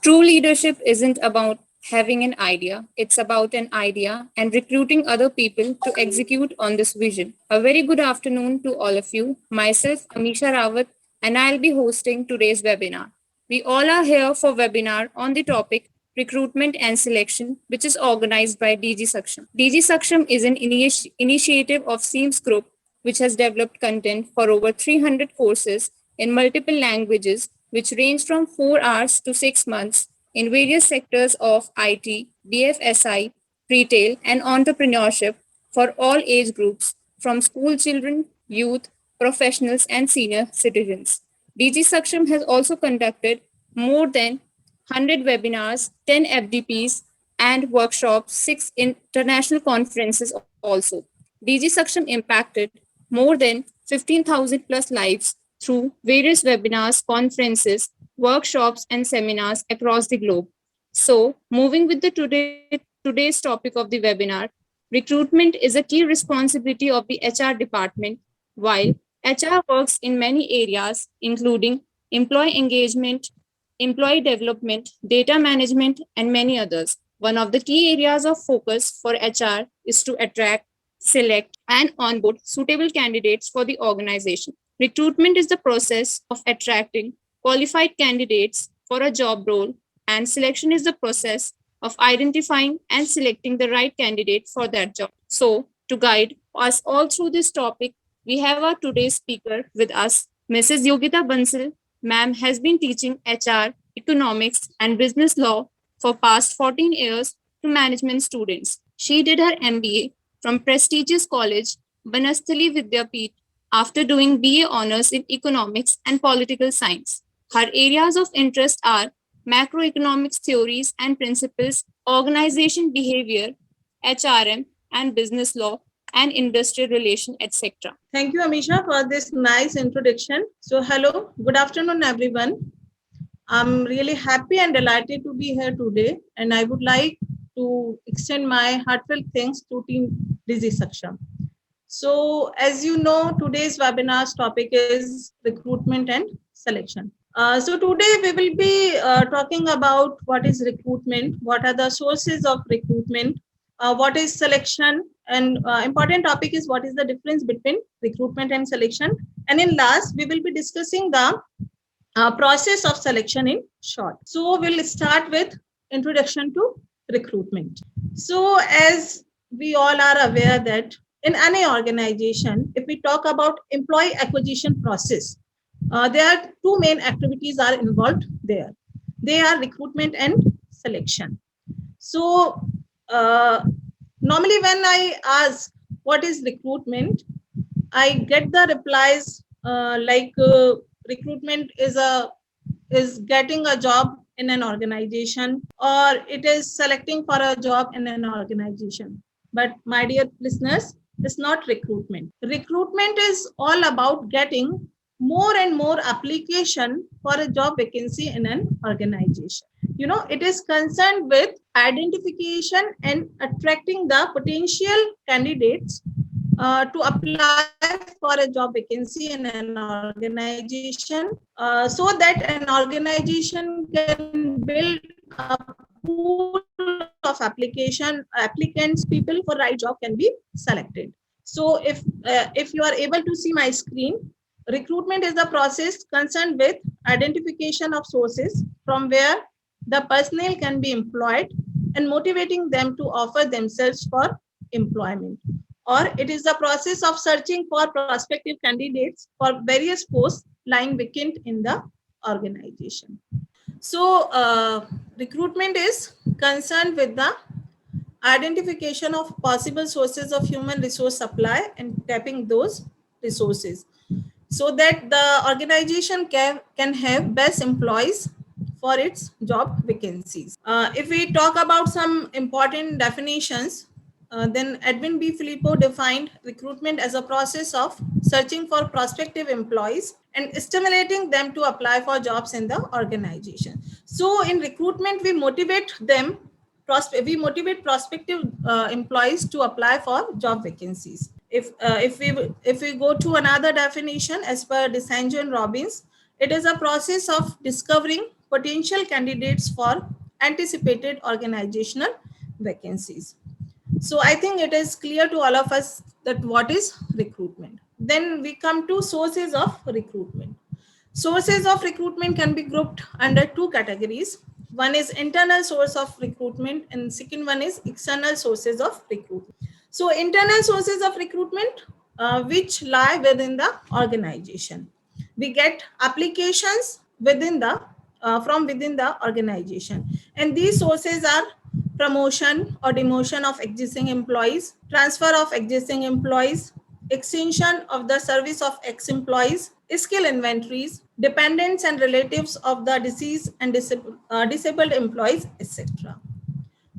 True leadership isn't about having an idea, it's about an idea and recruiting other people to execute on this vision. A very good afternoon to all of you. Myself, Amisha Rawat, and I'll be hosting today's webinar. We all are here for webinar on the topic Recruitment and Selection, which is organized by Digisaksham. Digisaksham is an initiative of SEMS Group, which has developed content for over 300 courses in multiple languages, which range from 4 hours to 6 months in various sectors of IT, BFSI, retail, and entrepreneurship for all age groups, from school children, youth, professionals, and senior citizens. DG Saksham has also conducted more than 100 webinars, 10 FDPs, and workshops, 6 international conferences also. DG Saksham impacted more than 15,000 plus lives through various webinars, conferences, workshops, and seminars across the globe. So, moving with the today's topic of the webinar, recruitment is a key responsibility of the HR department, while HR works in many areas, including employee engagement, employee development, data management, and many others. One of the key areas of focus for HR is to attract, select, and onboard suitable candidates for the organization. Recruitment is the process of attracting qualified candidates for a job role, and selection is the process of identifying and selecting the right candidate for that job. So, to guide us all through this topic, we have our today's speaker with us, Mrs. Yogita Bansal. Ma'am has been teaching HR, economics, and business law for past 14 years to management students. She did her MBA from prestigious college Banasthali Vidyapeeth after doing BA honors in economics and political science. Her areas of interest are macroeconomics theories and principles, organization behavior, HRM, and business law, and industrial relation, etc. Thank you, Amisha, for this nice introduction. So, hello, good afternoon, everyone. I'm really happy and delighted to be here today, and I would like to extend my heartfelt thanks to Team Digisaksham. So, as you know, today's webinar's topic is recruitment and selection. So today we will be talking about what is recruitment, what are the sources of recruitment, what is selection, and important topic is what is the difference between recruitment and selection. And in last, we will be discussing the process of selection in short. So we'll start with introduction to recruitment. So as we all are aware that in any organization, if we talk about employee acquisition process, there are two main activities are involved there. They are recruitment and selection. So normally when I ask what is recruitment, I get the replies recruitment is getting a job in an organization, or it is selecting for a job in an organization. But my dear listeners, it's not recruitment. Recruitment is all about getting more and more application for a job vacancy in an organization. You know, it is concerned with identification and attracting the potential candidates to apply for a job vacancy in an organization so that an organization can build a pool of applicants, people for right job can be selected. So if you are able to see my screen, recruitment is the process concerned with identification of sources from where the personnel can be employed and motivating them to offer themselves for employment. Or it is the process of searching for prospective candidates for various posts lying vacant in the organization. So recruitment is concerned with the identification of possible sources of human resource supply and tapping those resources so that the organization can have best employees for its job vacancies. If we talk about some important definitions, then Edwin B. Filippo defined recruitment as a process of searching for prospective employees and stimulating them to apply for jobs in the organization. So in recruitment, we motivate prospective employees to apply for job vacancies. If we go to another definition as per DeSanjo and Robbins, it is a process of discovering potential candidates for anticipated organizational vacancies. So I think it is clear to all of us that what is recruitment. Then we come to sources of recruitment. Sources of recruitment can be grouped under two categories. One is internal source of recruitment and second one is external sources of recruitment. So internal sources of recruitment which lie within the organization. We get applications within the from within the organization, and these sources are promotion or demotion of existing employees, transfer of existing employees, extension of the service of ex-employees, skill inventories, dependents and relatives of the deceased and disabled employees, etc.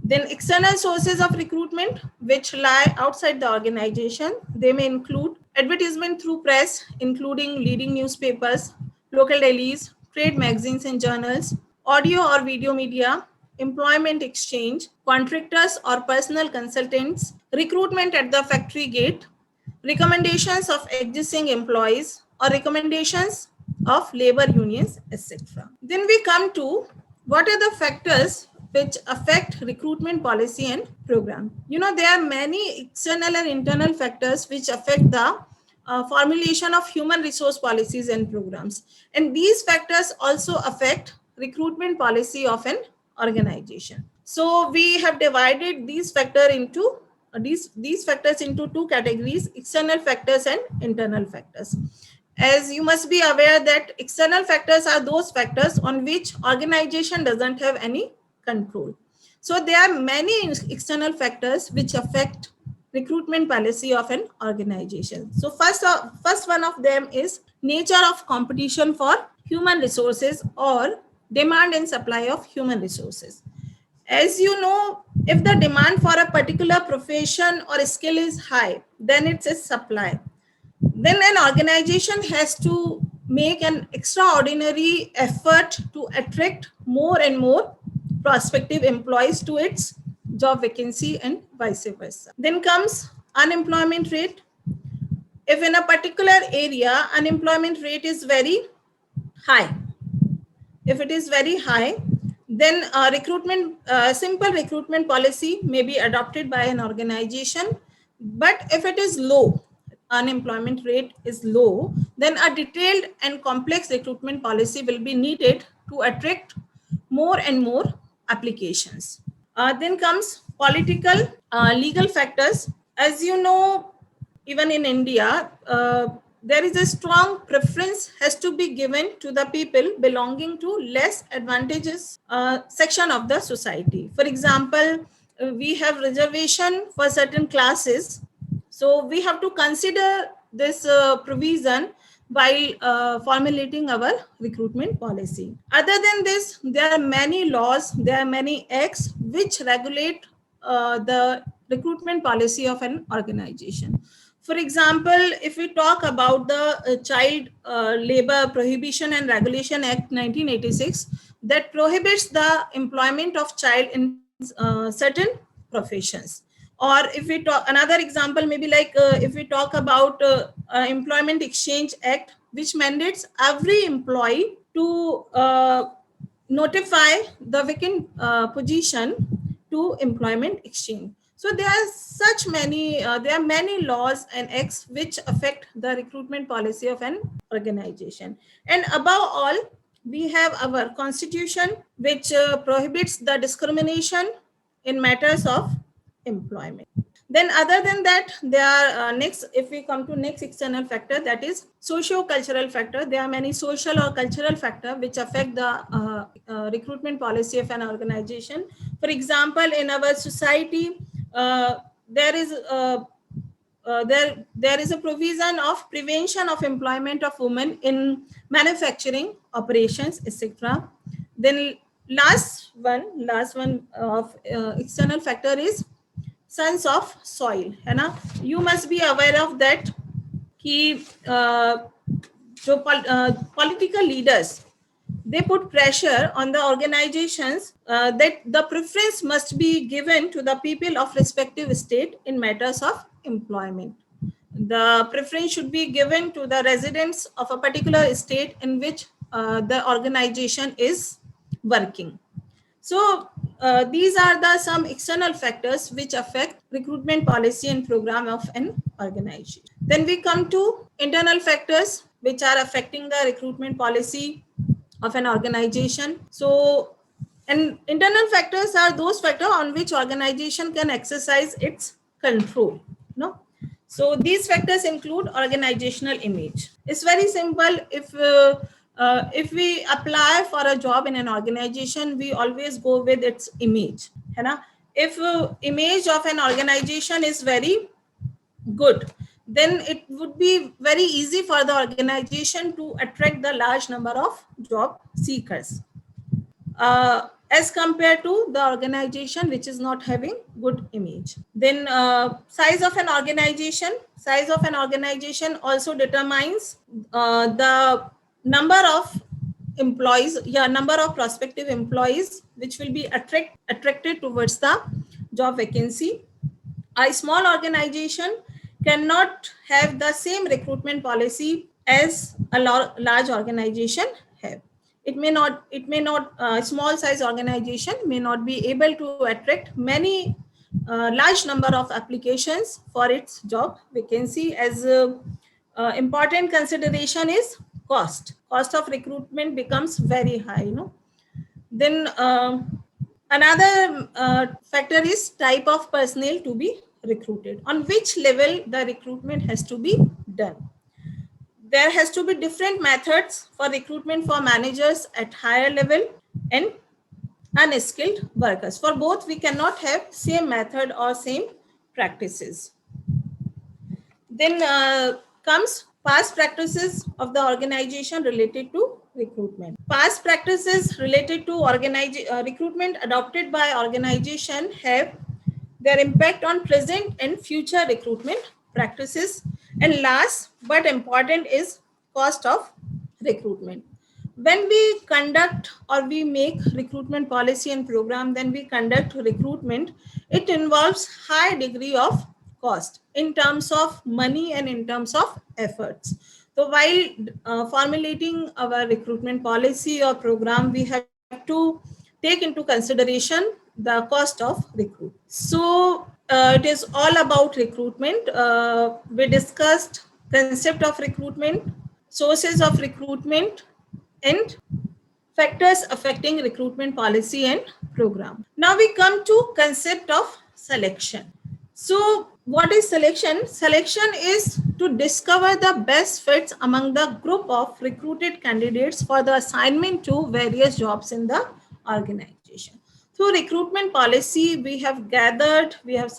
Then external sources of recruitment which lie outside the organization. They may include advertisement through press, including leading newspapers, local dailies, trade magazines and journals, audio or video media, employment exchange, contractors or personal consultants, recruitment at the factory gate, recommendations of existing employees or recommendations of labor unions, etc. Then we come to what are the factors which affect recruitment policy and program. There are many external and internal factors which affect the formulation of human resource policies and programs. And these factors also affect recruitment policy of an organization. So we have divided these factors into two categories: external factors and internal factors. As you must be aware that external factors are those factors on which organization doesn't have any control. So there are many external factors which affect recruitment policy of an organization. So first one of them is nature of competition for human resources or demand and supply of human resources. As you know, if the demand for a particular profession or skill is high, then it's a supply. Then an organization has to make an extraordinary effort to attract more and more prospective employees to its job vacancy and vice versa. Then comes unemployment rate. If in a particular area unemployment rate is very high, if it is very high, then simple recruitment policy may be adopted by an organization. But if it is low, unemployment rate is low, then a detailed and complex recruitment policy will be needed to attract more and more applications. Then comes political, legal factors. As you know, even in India, there is a strong preference has to be given to the people belonging to less advantageous section of the society. For example, we have reservation for certain classes, so we have to consider this provision while formulating our recruitment policy. Other than this, there are many laws, there are many acts which regulate the recruitment policy of an organization. For example, if we talk about the Child Labor Prohibition and Regulation Act 1986, that prohibits the employment of child in certain professions. Or if we talk, another example maybe like if we talk about Employment Exchange Act, which mandates every employee to notify the vacant position to employment exchange. So there are many laws and acts which affect the recruitment policy of an organization. And above all, we have our constitution, which prohibits the discrimination in matters of employment. Then other than that, there are next, if we come to next external factor, that is socio-cultural factor. There are many social or cultural factors which affect the recruitment policy of an organization. For example, in our society, there is a provision of prevention of employment of women in manufacturing operations, etc. Then last one of external factor is sense of soil, है ना. You must be aware of that कि जो political leaders, they put pressure on the organizations that the preference must be given to the people of respective state in matters of employment. The preference should be given to the residents of a particular state in which the organization is working. So these are the some external factors which affect recruitment policy and program of an organization. Then we come to internal factors which are affecting the recruitment policy of an organization. So, and internal factors are those factors on which organization can exercise its control. No, so these factors include organizational image. It's very simple. If we apply for a job in an organization, we always go with its image. है ना? If image of an organization is very good, then it would be very easy for the organization to attract the large number of job seekers as compared to the organization which is not having good image. Then size of an organization also determines the number of employees, number of prospective employees which will be attracted towards the job vacancy. A small organization cannot have the same recruitment policy as a large organization have. It may not, small size organization may not be able to attract many large number of applications for its job vacancy. As important consideration is cost of recruitment becomes very high, then another factor is type of personnel to be recruited, on which level the recruitment has to be done. There has to be different methods for recruitment for managers at higher level and unskilled workers. For both, we cannot have same method or same practices. Then comes past practices of the organization related to recruitment. Past practices related to recruitment adopted by organization have their impact on present and future recruitment practices. And last but important is cost of recruitment. When we conduct or we make recruitment policy and program, then we conduct recruitment, it involves high degree of cost in terms of money and in terms of efforts. So while formulating our recruitment policy or program, we have to take into consideration the cost of recruit. So it is all about recruitment. We discussed concept of recruitment, sources of recruitment, and factors affecting recruitment policy and program. Now we come to concept of selection. So what is selection? Selection is to discover the best fits among the group of recruited candidates for the assignment to various jobs in the organization. Through recruitment policy, we have gathered, we have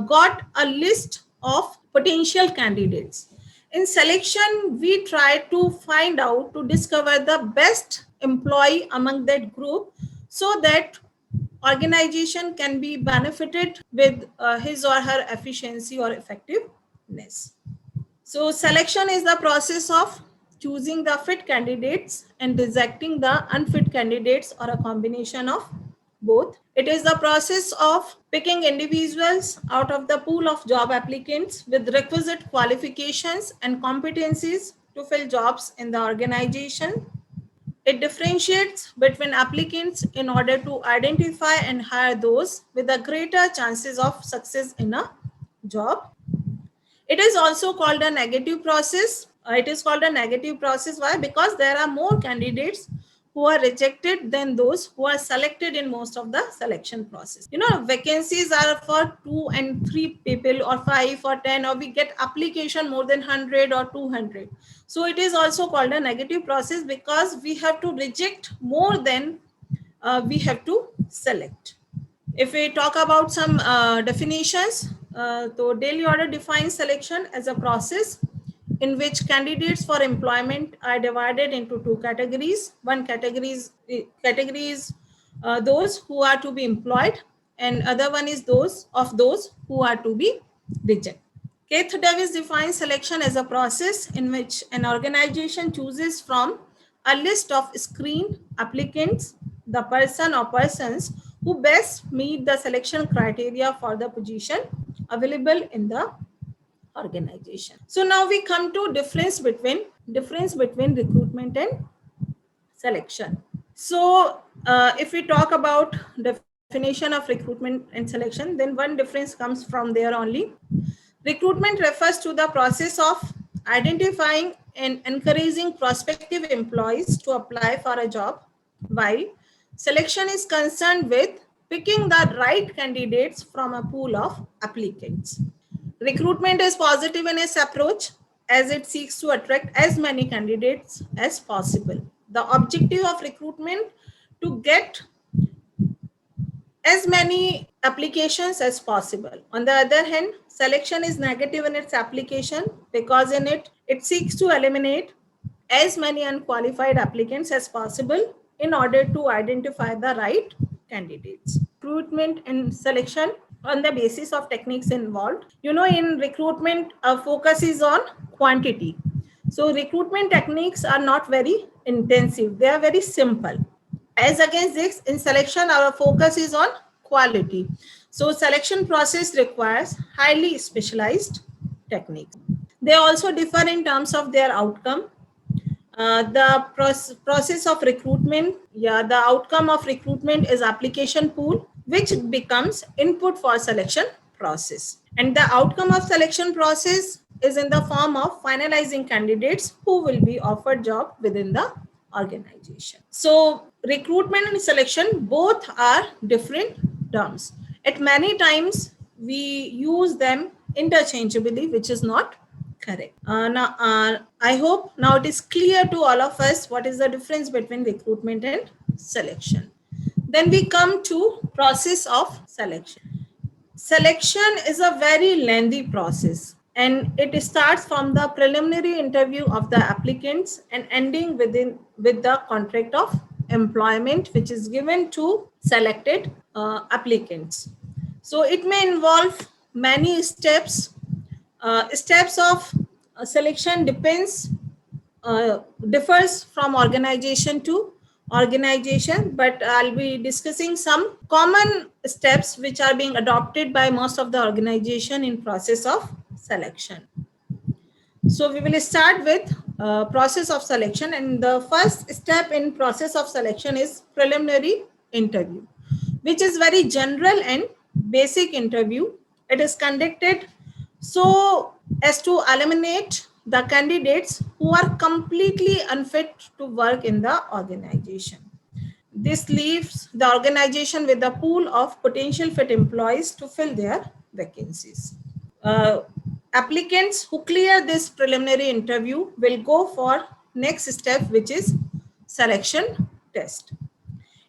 got a list of potential candidates. In selection, we try to find out, to discover the best employee among that group, so that organization can be benefited with his or her efficiency or effectiveness. So selection is the process of choosing the fit candidates and rejecting the unfit candidates, or a combination of both. It is the process of picking individuals out of the pool of job applicants with requisite qualifications and competencies to fill jobs in the organization. It differentiates between applicants in order to identify and hire those with the greater chances of success in a job. It is also called a negative process. It is called a negative process. Why? Because there are more candidates who are rejected than those who are selected in most of the selection process. Vacancies are for 2 and 3 people, or 5 or 10, or we get application more than 100 or 200. So it is also called a negative process, because we have to reject more than we have to select. If we talk about some definitions, so daily order defines selection as a process in which candidates for employment are divided into two categories. One category is those who are to be employed, and other one is those who are to be rejected. Keith Davis defines selection as a process in which an organization chooses from a list of screened applicants the person or persons who best meet the selection criteria for the position available in the organization. So now we come to difference between recruitment and selection. So if we talk about definition of recruitment and selection, then one difference comes from there only. Recruitment refers to the process of identifying and encouraging prospective employees to apply for a job, while selection is concerned with picking the right candidates from a pool of applicants. Recruitment is positive in its approach as it seeks to attract as many candidates as possible. The objective of recruitment to get as many applications as possible. On the other hand, selection is negative in its application because in it seeks to eliminate as many unqualified applicants as possible in order to identify the right candidates. Recruitment and selection on the basis of techniques involved. In recruitment, focus is on quantity. So recruitment techniques are not very intensive, they are very simple. As against this, in selection, our focus is on quality. So selection process requires highly specialized techniques. They also differ in terms of their outcome. The process of recruitment, the outcome of recruitment is application pool, which becomes input for selection process. And the outcome of selection process is in the form of finalizing candidates who will be offered job within the organization. So recruitment and selection both are different terms. At many times we use them interchangeably, which is not correct. Now, I hope now it is clear to all of us what is the difference between recruitment and selection. Then we come to process of selection. Selection is a very lengthy process and it starts from the preliminary interview of the applicants and ending with the contract of employment which is given to selected applicants. So it may involve many steps. Steps of selection differs from organization to organization, but I'll be discussing some common steps which are being adopted by most of the organization in process of selection. So we will start with process of selection, and the first step in process of selection is preliminary interview, which is very general and basic interview. It is conducted so as to eliminate the candidates who are completely unfit to work in the organization. This leaves the organization with a pool of potential fit employees to fill their vacancies. Uh, Applicants who clear this preliminary interview will go for next step, which is selection test.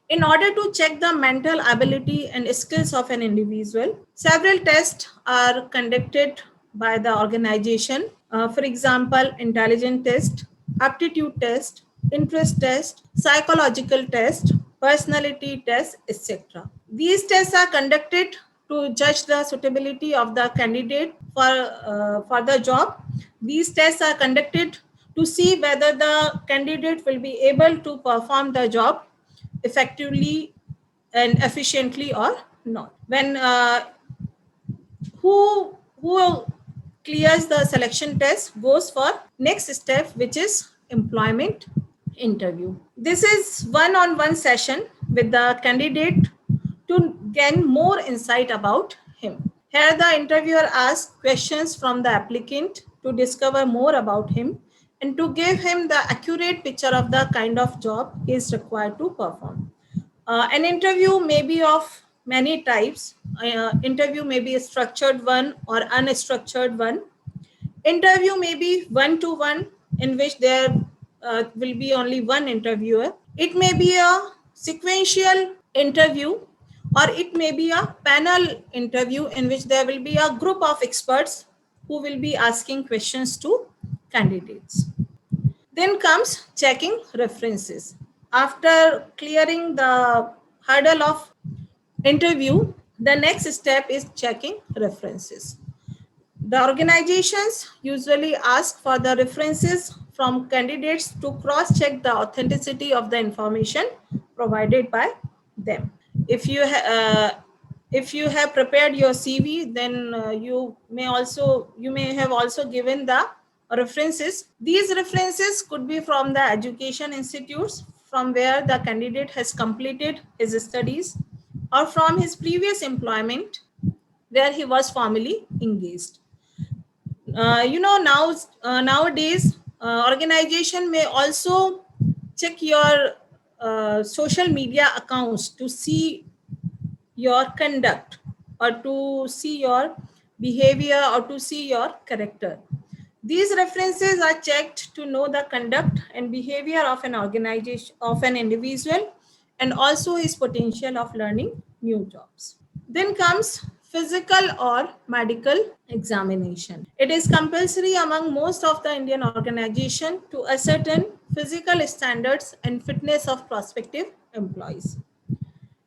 In order to check the mental ability and skills of an individual, several tests are conducted by the organization. For example, intelligence test, aptitude test, interest test, psychological test, personality test, etc. These tests are conducted to judge the suitability of the candidate for the job. These tests are conducted to see whether the candidate will be able to perform the job effectively and efficiently or not. When who clears the selection test goes for next step, which is employment interview. This is one-on-one session with the candidate to gain more insight about him. Here the interviewer asks questions from the applicant to discover more about him and to give him the accurate picture of the kind of job he is required to perform. An interview may be of many types. Interview may be a structured one or unstructured one. Interview may be one-to-one, in which there will be only one interviewer. It may be a sequential interview, or it may be a panel interview in which there will be a group of experts who will be asking questions to candidates. Then comes checking references. After clearing the hurdle of interview, the next step is checking references. The organizations usually ask for the references from candidates to cross-check the authenticity of the information provided by them. If you have prepared your CV, then you may have also given the references. These references could be from the education institutes, from where the candidate has completed his studies or from his previous employment where he was formally engaged. Nowadays, organization may also check your social media accounts to see your conduct or to see your behavior or to see your character. These references are checked to know the conduct and behavior of an organization, of an individual, and also his potential of learning new jobs. Then comes physical or medical examination. It is compulsory among most of the Indian organization to ascertain physical standards and fitness of prospective employees.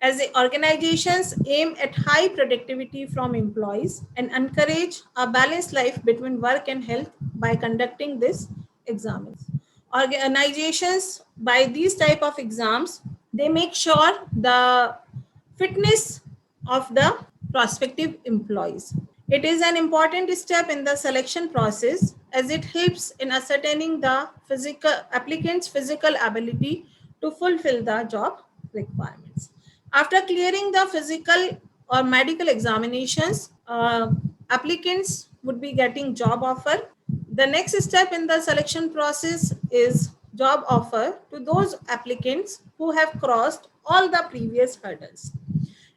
As the organizations aim at high productivity from employees and encourage a balanced life between work and health by conducting this exams. Organizations, by these type of exams, they make sure the fitness of the prospective employees. It is an important step in the selection process as it helps in ascertaining the physical applicant's physical ability to fulfill the job requirements. After clearing the physical or medical examinations, applicants would be getting job offer. The next step in the selection process is job offer to those applicants who have crossed all the previous hurdles.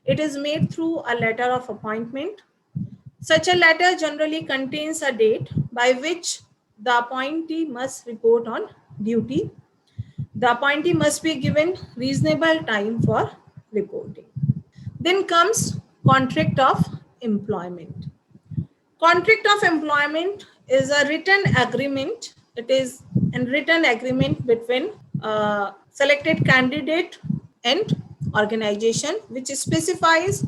It is made through a letter of appointment. Such a letter generally contains a date by which the appointee must report on duty. The appointee must be given reasonable time for reporting. Then comes contract of employment. Contract of employment is a written agreement. It is a written agreement between selected candidate and organization, which specifies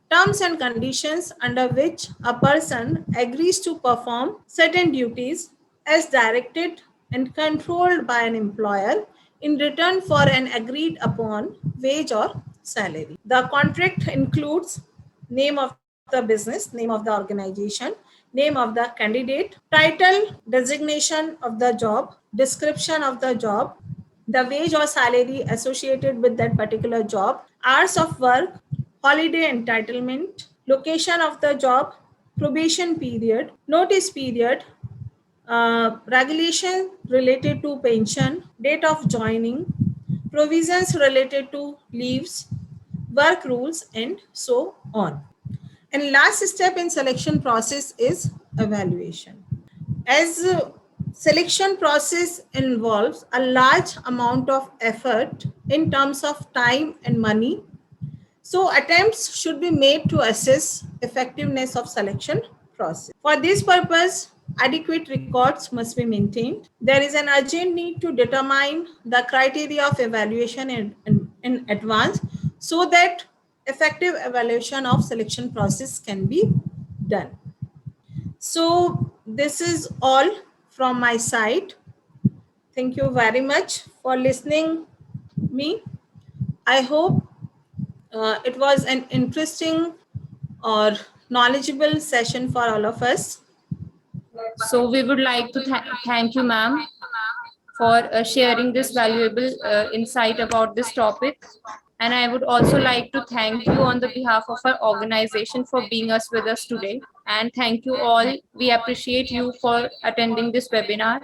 terms and conditions under which a person agrees to perform certain duties as directed and controlled by an employer in return for an agreed upon wage or salary. The contract includes name of the business, name of the organization, name of the candidate, title, designation of the job, description of the job, the wage or salary associated with that particular job, hours of work, holiday entitlement, location of the job, probation period, notice period, regulation related to pension, date of joining, provisions related to leaves, work rules, and so on. And last step in selection process is evaluation. As selection process involves a large amount of effort in terms of time and money, so attempts should be made to assess effectiveness of selection process. For this purpose, adequate records must be maintained. There is an urgent need to determine the criteria of evaluation in advance so that effective evaluation of selection process can be done. So this is all from my side. Thank you very much for listening me. I hope it was an interesting or knowledgeable session for all of us. So we would like to thank you, ma'am, for sharing this valuable insight about this topic. And I would also like to thank you on the behalf of our organization for being us with us today. And thank you all. We appreciate you for attending this webinar.